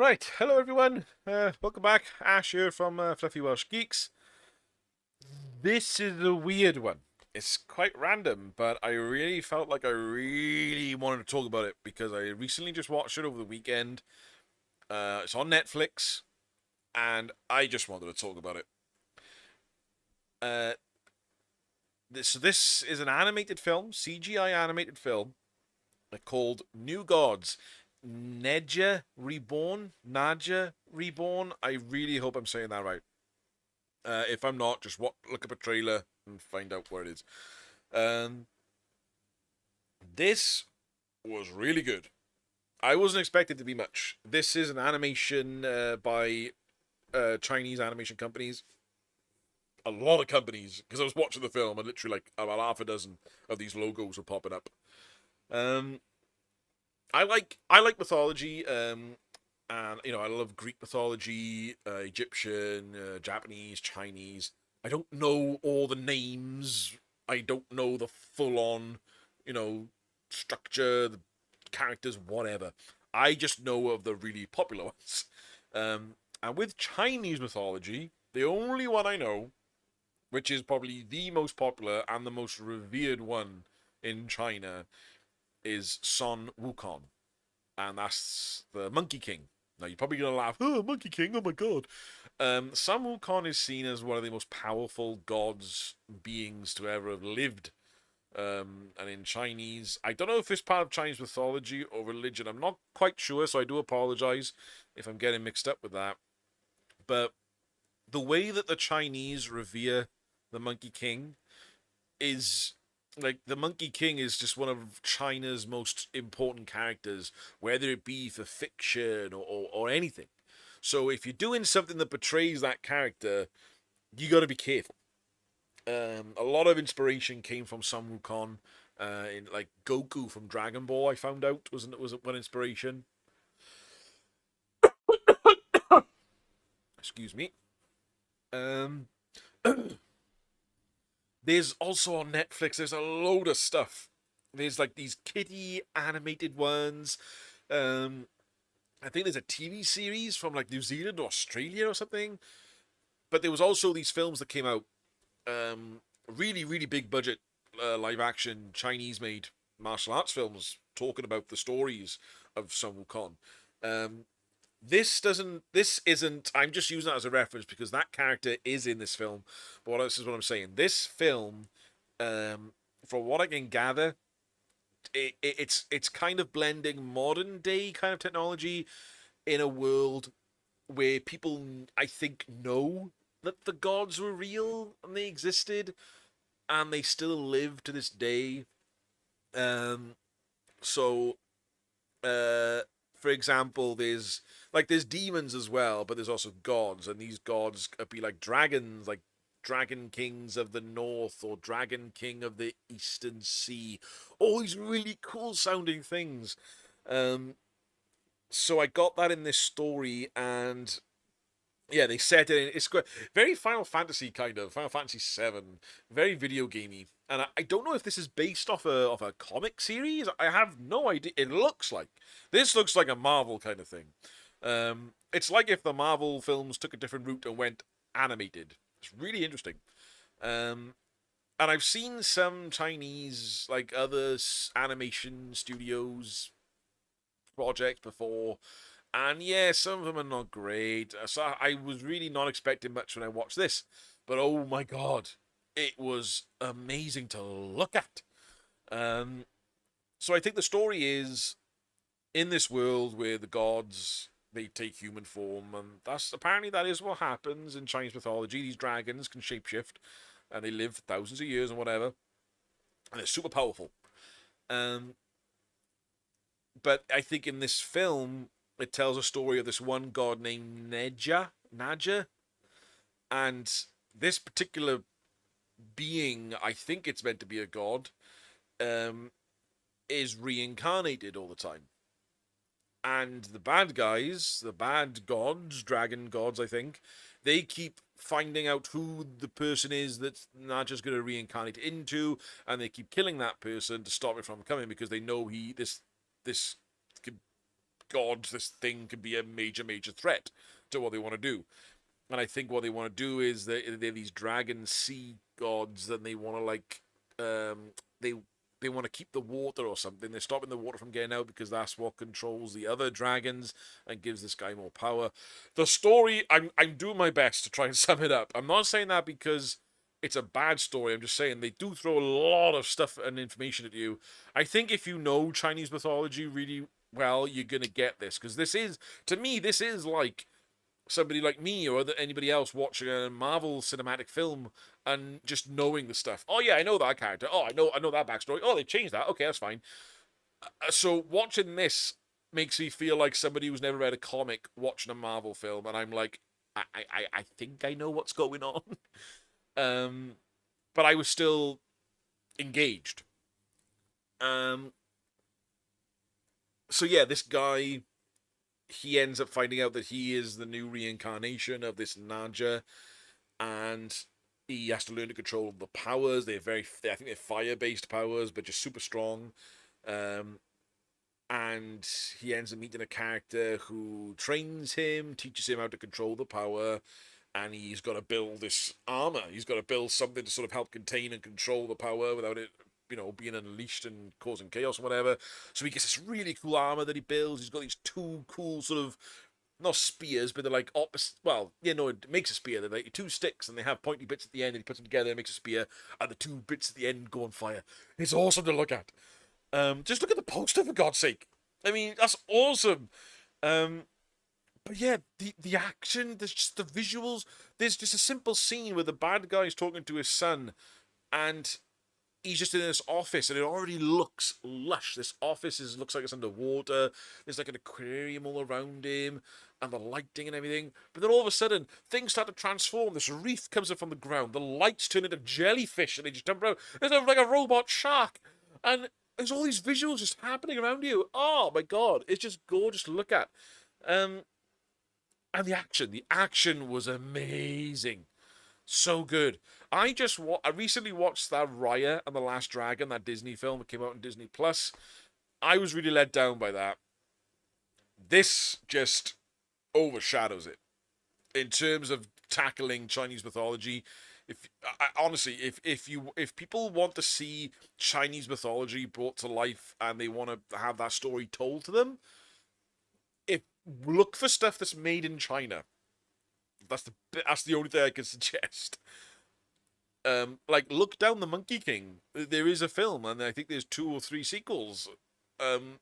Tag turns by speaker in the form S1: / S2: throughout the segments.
S1: Right, hello everyone. Welcome back. Ash here from Fluffy Welsh Geeks. This is a weird one. It's quite random, but I really felt like I really wanted to talk about it because I recently just watched it over the weekend. It's on Netflix, and I just wanted to talk about it. Uh, this is an animated film, CGI animated film, called New Gods. Nezha Reborn. I really hope I'm saying that right. If I'm not, just look up a trailer and find out what it is. Um, this was really good. I wasn't expecting to be much. This is an animation by Chinese animation companies. A lot of companies, because I was watching the film and literally like about half a dozen of these logos were popping up. Um, I like mythology. And I love Greek mythology, Egyptian, Japanese, Chinese. I don't know all the names. I don't know the full-on, you know, structure, the characters, whatever. I just know of the really popular ones. And with Chinese mythology, the only one I know, which is probably the most popular and the most revered one in China, is Sun Wukong, and that's the Monkey King. Now you're probably gonna laugh, oh, Monkey King, oh my god. Sun Wukong is seen as one of the most powerful gods beings to ever have lived. And in Chinese, I don't know if it's part of Chinese mythology or religion. I'm not quite sure, so I do apologize if I'm getting mixed up with that. But the way that the Chinese revere the Monkey King is like the Monkey King is just one of China's most important characters, whether it be for fiction or anything. So if you're doing something that betrays that character, you got to be careful. A lot of inspiration came from Sun Wukong, in like Goku from Dragon Ball. I found out was one inspiration. Excuse me. Um, there's also on Netflix. There's a load of stuff. There's like these kitty animated ones. Um, I think there's a TV series from like New Zealand or Australia or something. But there was also these films that came out, really really big budget, live action Chinese made martial arts films talking about the stories of Sun Wukong. Um, this doesn't. This isn't. I'm just using that as a reference because that character is in this film. But what else is what I'm saying? This film, um, from what I can gather, it's kind of blending modern day kind of technology in a world where people, I think, know that the gods were real and they existed and they still live to this day. Um, so, uh, for example, there's demons as well, but there's also gods, and these gods could be like dragons, like dragon kings of the north or dragon king of the eastern sea. All these really cool sounding things. Um, so I got that in this story, and yeah, they set it in. It's very Final Fantasy kind of Final Fantasy VII, very video gamey. And I don't know if this is based off a comic series. I have no idea. It looks like this looks like a Marvel kind of thing. It's like if the Marvel films took a different route and went animated. It's really interesting. Um, and I've seen some Chinese like other animation studios projects before, and yeah, some of them are not great. So I was really not expecting much when I watched this. But oh my god, it was amazing to look at. Um, so I think the story is in this world where the gods they take human form, and that is what happens in Chinese mythology. These dragons can shapeshift, and they live thousands of years and whatever, and they're super powerful. Um, but I think in this film, it tells a story of this one god named Naja, and this particular being, I think it's meant to be a god, um, is reincarnated all the time. And the bad guys, the bad gods, dragon gods, I think, they keep finding out who the person is that Naja's going to reincarnate into, and they keep killing that person to stop it from coming because they know this gods, this thing could be a major, major threat to what they want to do. And I think what they want to do is they're these dragon sea gods, and they want to they want to keep the water or something. They're stopping the water from getting out because that's what controls the other dragons and gives this guy more power. The story, I'm doing my best to try and sum it up. I'm not saying that because it's a bad story. I'm just saying they do throw a lot of stuff and information at you. I think if you know Chinese mythology really well, you're gonna get this, because this is, to me, this is like somebody like me or anybody else watching a Marvel cinematic film and just knowing the stuff. Oh yeah, I know that character. Oh, I know that backstory. Oh, they changed that. Okay, that's fine. So watching this makes me feel like somebody who's never read a comic watching a Marvel film, and I'm like, I think I know what's going on. But I was still engaged. Um, so yeah, this guy, he ends up finding out that he is the new reincarnation of this Naja, and he has to learn to control the powers. I think they're fire-based powers, but just super strong. And he ends up meeting a character who trains him, teaches him how to control the power, and he's got to build this armor. He's got to build something to sort of help contain and control the power without it, being unleashed and causing chaos or whatever. So he gets this really cool armor that he builds. He's got these two cool sort of, not spears, but they're like opposite. Well, it makes a spear. They're like two sticks, and they have pointy bits at the end, and he puts them together and makes a spear, and the two bits at the end go on fire. It's awesome to look at. Just look at the poster, for God's sake. I mean, that's awesome. But yeah, the action, there's just the visuals. There's just a simple scene where the bad guy is talking to his son, and he's just in this office, and it already looks lush. This office looks like it's underwater. There's like an aquarium all around him, and the lighting and everything. But then all of a sudden, things start to transform. This reef comes up from the ground. The lights turn into jellyfish, and they just jump around. There's like a robot shark, and there's all these visuals just happening around you. Oh my God, it's just gorgeous to look at. And the action was amazing. So good. I recently watched that Raya and the Last Dragon, that Disney film that came out on Disney Plus. I was really let down by that. This just overshadows it in terms of tackling Chinese mythology. Honestly, if people want to see Chinese mythology brought to life and they want to have that story told to them, look for stuff that's made in China. That's the only thing I can suggest. Like, look down the Monkey King. There is a film, and I think there's 2 or 3 sequels.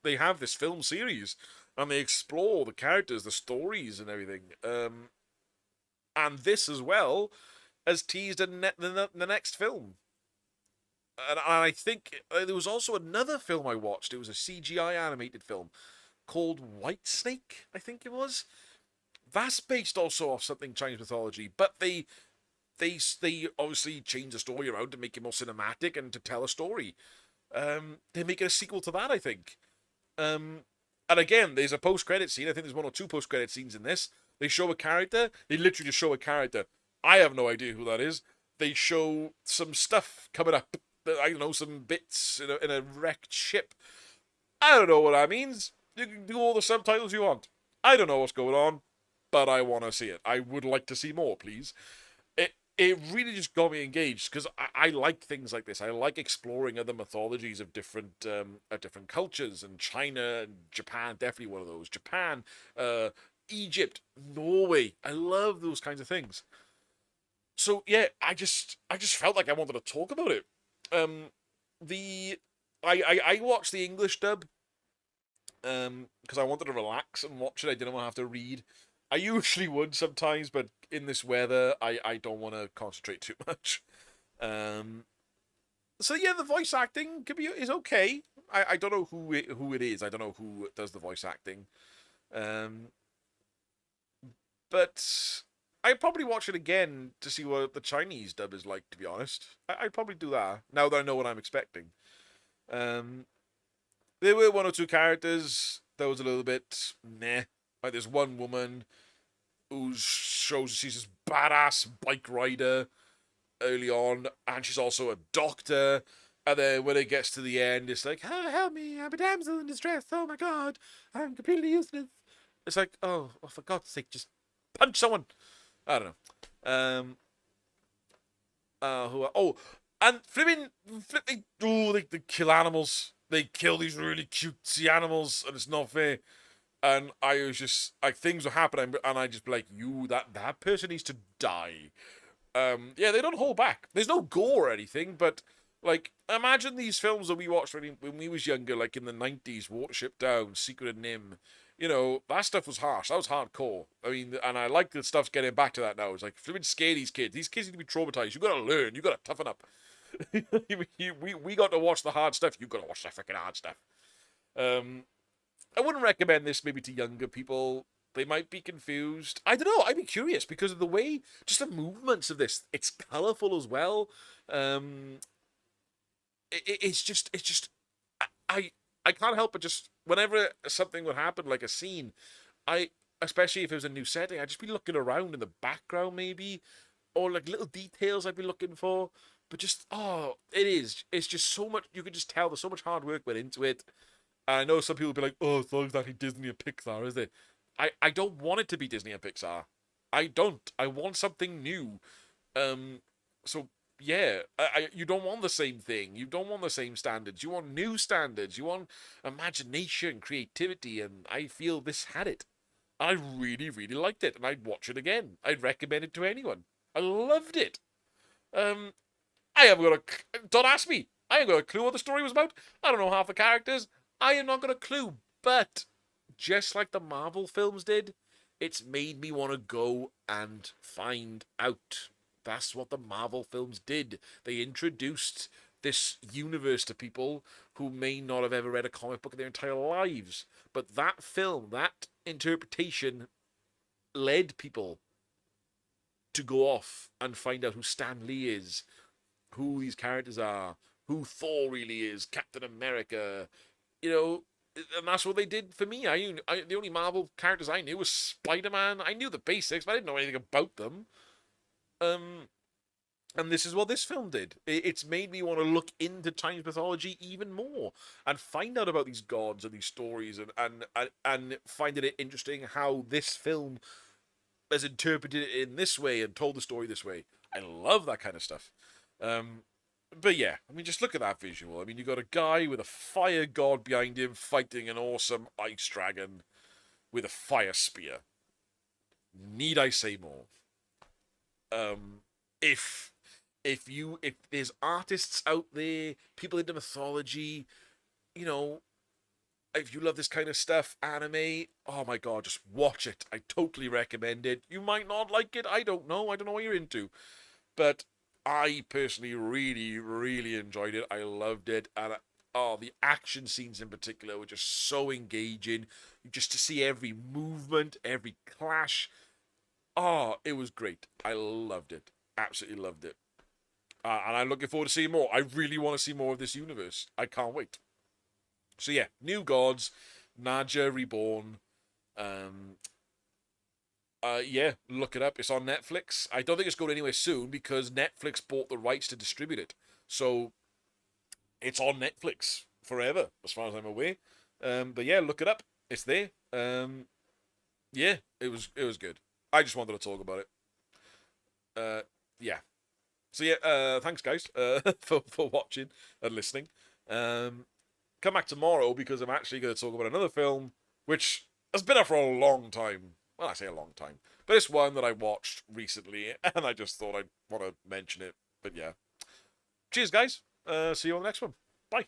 S1: They have this film series, and they explore the characters, the stories, and everything. And this as well has teased the next film. And I think there was also another film I watched. It was a CGI animated film called White Snake, I think it was. That's based also off something Chinese mythology, but they obviously change the story around to make it more cinematic and to tell a story. They're making a sequel to that, I think. And again, there's a post-credit scene. I think there's 1 or 2 post-credit scenes in this. They show a character. They literally just show a character. I have no idea who that is. They show some stuff coming up. I don't know, some bits in a wrecked ship. I don't know what that means. You can do all the subtitles you want. I don't know what's going on, but I want to see it. I would like to see more, please. It really just got me engaged, because I like things like this. I like exploring other mythologies of different cultures, and China and Japan, definitely one of those. Japan, Egypt, Norway. I love those kinds of things. So yeah, I just felt like I wanted to talk about it. I watched the English dub because I wanted to relax and watch it. I didn't want to have to read. I usually would sometimes, but in this weather, I don't want to concentrate too much. So yeah, the voice acting is okay. I don't know who it is. I don't know who does the voice acting. But I'd probably watch it again to see what the Chinese dub is like, to be honest. I'd probably do that, now that I know what I'm expecting. There were 1 or 2 characters that was a little bit meh. Like, there's one woman who shows she's this badass bike rider early on, and she's also a doctor, And then when it gets to the end, it's like, oh, help me, I'm a damsel in distress. Oh my god, I'm completely useless. It's like, oh, for God's sake, just punch someone. I don't know. Oh, and they kill animals. They kill these really cutesy animals, and it's not fair. And I was just like, things were happening, and I just be like, that person needs to die. Yeah, they don't hold back. There's no gore or anything, but like, imagine these films that we watched when we was younger, like in the 90s, Watership Down, Secret of Nim. You know, that stuff was harsh. That was hardcore. I mean, and I like that stuff's getting back to that now. It's like, flipping scare these kids. These kids need to be traumatized. You gotta learn. You gotta toughen up. We got to watch the hard stuff. You gotta watch the freaking hard stuff. I wouldn't recommend this maybe to younger people. They might be confused. I don't know. I'd be curious because of the way, just the movements of this. It's colourful as well. Um, it's just I can't help but just whenever something would happen like a scene, I especially if it was a new setting, I'd just be looking around in the background maybe, or like little details I'd be looking for. But just it's just so much. You can just tell there's so much hard work went into it. I know some people will be like, oh, it's not exactly Disney or Pixar, is it? I don't want it to be Disney and Pixar. I don't. I want something new. Um, so yeah, you don't want the same thing. You don't want the same standards. You want new standards. You want imagination, creativity, and I feel this had it. I really, really liked it, and I'd watch it again. I'd recommend it to anyone. I loved it. Um, I haven't got don't ask me. I haven't got a clue what the story was about. I don't know half the characters. I have not got a clue. But just like the Marvel films did, it's made me want to go and find out. That's what the Marvel films did. They introduced this universe to people who may not have ever read a comic book in their entire lives. But that film, that interpretation, led people to go off and find out who Stan Lee is, who these characters are, who Thor really is, Captain America, you know, and that's what they did for me. The only Marvel characters I knew was Spider-Man. I knew the basics, but I didn't know anything about them. Um, and this is what this film did. It's made me want to look into Chinese mythology even more and find out about these gods and these stories and finding it interesting how this film has interpreted it in this way and told the story this way. I love that kind of stuff. Um, but yeah, I mean, just look at that visual. I mean, you got a guy with a fire god behind him fighting an awesome ice dragon with a fire spear. Need I say more? Um, if if there's artists out there, people into mythology, you know, if you love this kind of stuff, anime, oh my god, just watch it. I totally recommend it. You might not like it. I don't know. I don't know what you're into, but I personally really, really enjoyed it. I loved it, and oh, the action scenes in particular were just so engaging. Just to see every movement, every clash. Oh, it was great. I loved it. Absolutely loved it. And I'm looking forward to seeing more. I really want to see more of this universe. I can't wait. So yeah, New Gods, Nezha Reborn. Um, yeah, look it up. It's on Netflix. I don't think it's going anywhere soon because Netflix bought the rights to distribute it. So it's on Netflix forever, as far as I'm aware. But yeah, look it up. It's there. Yeah, it was good. I just wanted to talk about it. Yeah. So yeah, thanks guys for watching and listening. Come back tomorrow because I'm actually going to talk about another film which has been out for a long time. Well, I say a long time, but it's one that I watched recently, and I just thought I'd want to mention it. But yeah, cheers guys. See you on the next one. Bye.